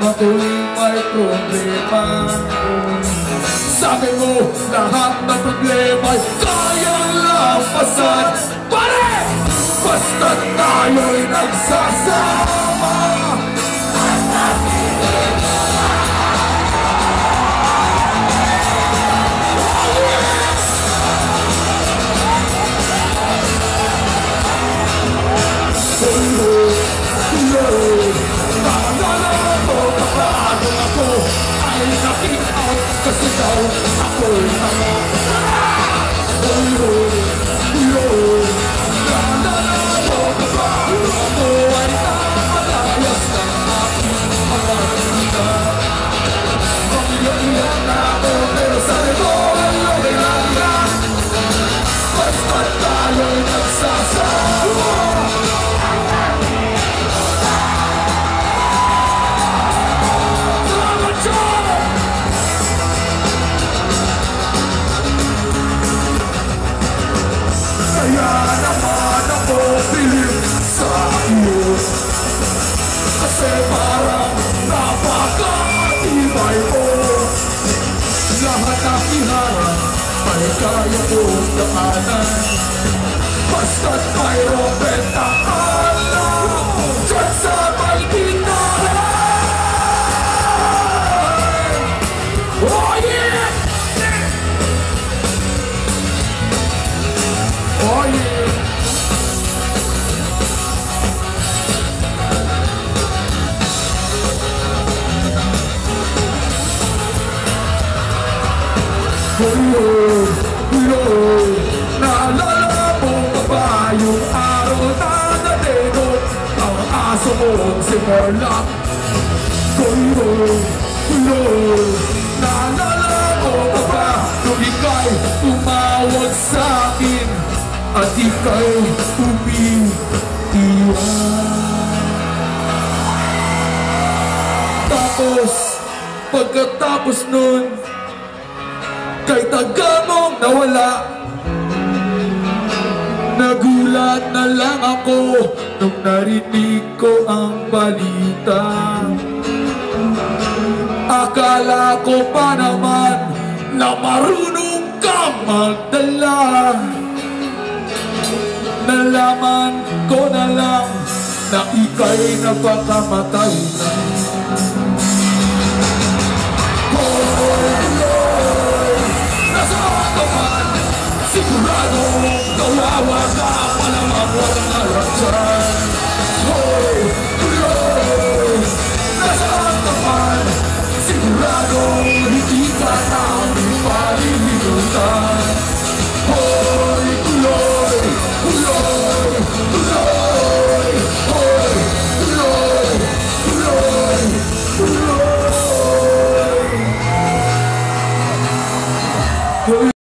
ako'y may problema. Sabi mo, lahat ng problema'y kayang lampasan. Pare! Basta tayo'y nagsasama. Kasi daw ako'y nalala mo ka ba? Ako ay nakalayas ng aking mga kita. Pag-iiyak na ako pero sabi ko ang lobby lang yan. Basta tayo'y nagsasama. Kaya naman ako piling sa iyo. Kasi parang napaka-tibay mo. Lahat ng iharap ay kaya kong daanan. Basta't mayroong bentahan lang dyan sa may tindahan. Oh yeah! Oh yeah! Naalala mo pa ba yung araw na nalilot ang aso mong si Morlock? Naalala mo pa ba nung ika'y tumawag sa'kin at ika'y umiiwan? Tapos, pagkatapos nun, kay taga mong nawala, nagulat na lang ako nung narinig ko ang balita. Akala ko pa naman na marunong kang magdala. Nalaman ko na lang na ika'y napakamatay na. Sigurado kawawa ka pa naman walang alam dyan. Hoy, tuloy, nasaan ka man? Sigurado